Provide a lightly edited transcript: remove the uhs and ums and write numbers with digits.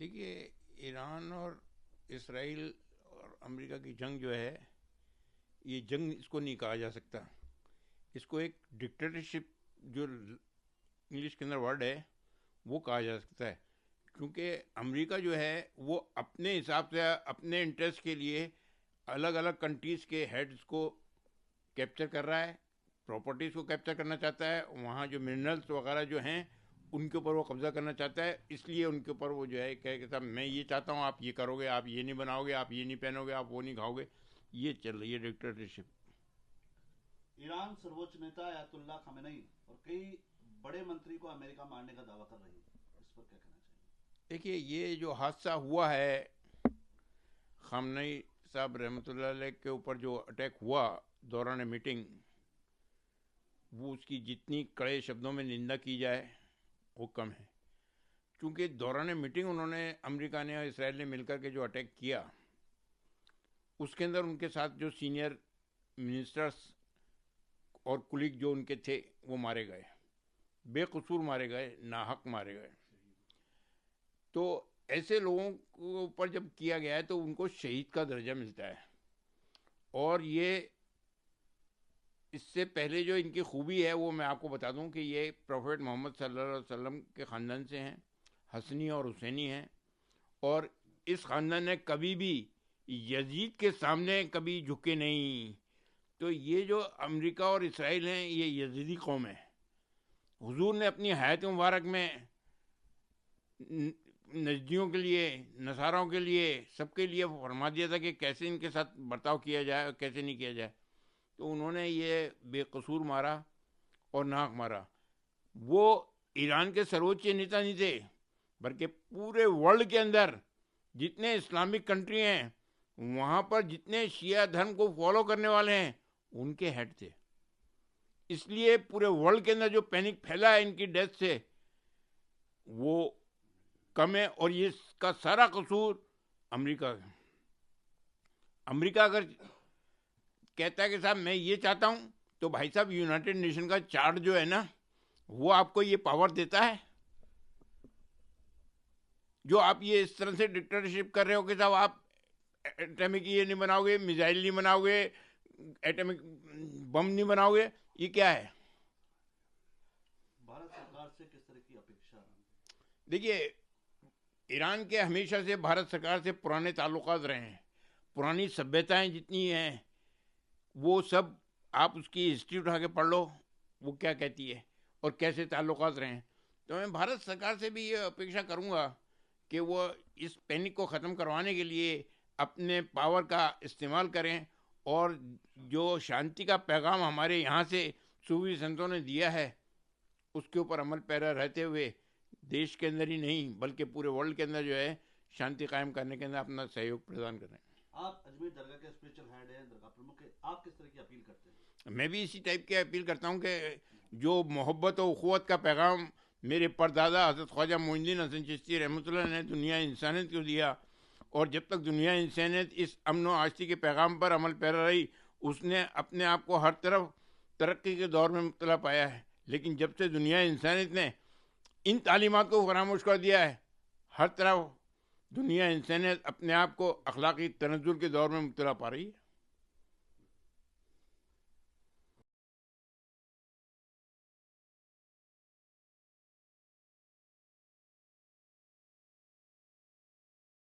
دیکھیے، ایران اور اسرائیل اور امریکہ کی جنگ جو ہے، یہ جنگ اس کو نہیں کہا جا سکتا. اس کو ایک ڈکٹیٹرشپ جو انگلش کے اندر ورڈ ہے وہ کہا جا سکتا ہے. کیونکہ امریکہ جو ہے وہ اپنے حساب سے اپنے انٹرسٹ کے لیے الگ الگ کنٹریز کے ہیڈز کو کیپچر کر رہا ہے، پراپرٹیز کو کیپچر کرنا چاہتا ہے، وہاں جو منرلس وغیرہ جو ہیں ان کے اوپر وہ قبضہ کرنا چاہتا ہے. اس لیے ان کے اوپر وہ جو ہے کہ صاحب میں یہ چاہتا ہوں، آپ یہ کرو گے، آپ یہ نہیں بناؤ گے، آپ یہ نہیں پہنو گے، آپ وہ نہیں کھاؤ گے. یہ چل رہی ہے ڈکٹیٹرشپ. ایران سروچ نیتا آیت اللہ خامنئی اور کئی بڑے منتری کو امریکہ مارنے کا دعویٰ کر رہی ہے، اس پر کیا کہنا چاہیے؟ دیکھیے، یہ جو حادثہ ہوا ہے خامنئی صاحب رحمۃ اللہ علیہ کے اوپر جو اٹیک ہوا دوران میٹنگ، وہ اس کی جتنی کڑے شبدوں میں نندا کی جائے وہ کم ہے. کیونکہ دوران میٹنگ انہوں نے امریکہ نے اور اسرائیل نے مل کر کے جو اٹیک کیا، اس کے اندر ان کے ساتھ جو سینئر منسٹرز اور کلیگ جو ان کے تھے وہ مارے گئے، بے قصور مارے گئے، ناحق مارے گئے. تو ایسے لوگوں کو اوپر جب کیا گیا ہے تو ان کو شہید کا درجہ ملتا ہے. اور یہ اس سے پہلے جو ان کی خوبی ہے وہ میں آپ کو بتا دوں کہ یہ پروفیٹ محمد صلی اللہ علیہ وسلم کے خاندان سے ہیں، حسنی اور حسینی ہیں. اور اس خاندان نے کبھی بھی یزید کے سامنے کبھی جھکے نہیں. تو یہ جو امریکہ اور اسرائیل ہیں یہ یزیدی قوم ہے. حضور نے اپنی حیات مبارک میں نجدیوں کے لیے، نصاراؤں کے لیے، سب کے لیے فرما دیا تھا کہ کیسے ان کے ساتھ برتاؤ کیا جائے اور کیسے نہیں کیا جائے. تو انہوں نے یہ بے قصور مارا اور ناحق مارا. وہ ایران کے سروچ نیتا نہیں تھے، بلکہ پورے ورلڈ کے اندر جتنے اسلامک کنٹری ہیں وہاں پر جتنے شیعہ دھرم کو فالو کرنے والے ہیں ان کے ہیڈ تھے. اس لیے پورے ورلڈ کے اندر جو پینک پھیلا ہے ان کی ڈیتھ سے وہ کم ہے. اور یہ اس کا سارا قصور امریکہ کا. امریکہ اگر کہتا ہے کہ صاحب میں یہ چاہتا ہوں، تو بھائی صاحب یونائٹڈ نیشن کا چارٹ جو ہے نا وہ آپ کو یہ پاور دیتا ہے. جو آپ یہ اس طرح سے ڈکٹیٹرشپ کر رہے ہو کہ صاحب آپ ایٹمک یہ نہیں بناؤ گے، میزائل نہیں بناؤ گے، ایٹمک بم نہیں بناؤ گے، یہ کیا ہے؟ بھارت سرکار سے کس طرح کی اپیکشا؟ دیکھیے، ایران کے ہمیشہ سے بھارت سرکار سے پرانے تعلقات رہے ہیں. پرانی سبھیتائیں جتنی ہیں وہ سب آپ اس کی ہسٹری اٹھا کے پڑھ لو، وہ کیا کہتی ہے اور کیسے تعلقات رہے ہیں. تو میں بھارت سرکار سے بھی یہ اپیکشا کروں گا کہ وہ اس پینک کو ختم کروانے کے لیے اپنے پاور کا استعمال کریں، اور جو شانتی کا پیغام ہمارے یہاں سے صوفی سنتوں نے دیا ہے اس کے اوپر عمل پیرا رہتے ہوئے دیش کے اندر ہی نہیں بلکہ پورے ورلڈ کے اندر جو ہے شانتی قائم کرنے کے اندر اپنا سہیوگ پردان کریں. آپ اجمیر درگاہ کے اسپریچل ہیڈ ہیں، درگاہ پرمکھ ہیں، آپ کس طرح کی اپیل کرتے ہیں؟ میں بھی اسی ٹائپ کی اپیل کرتا ہوں کہ جو محبت و اخوت کا پیغام میرے پردادا حضرت خواجہ معین الدین حسن چشتی رحمۃ اللہ نے دنیا انسانیت کو دیا، اور جب تک دنیا انسانیت اس امن و آشتی کے پیغام پر عمل پیرا رہی اس نے اپنے آپ کو ہر طرف ترقی کے دور میں مبتلا پایا ہے. لیکن جب سے دنیا انسانیت نے ان تعلیمات کو فراموش کر دیا ہے، ہر طرف دنیا انسانیت اپنے آپ کو اخلاقی تنزل کے دور میں مبتلا پا رہی ہے.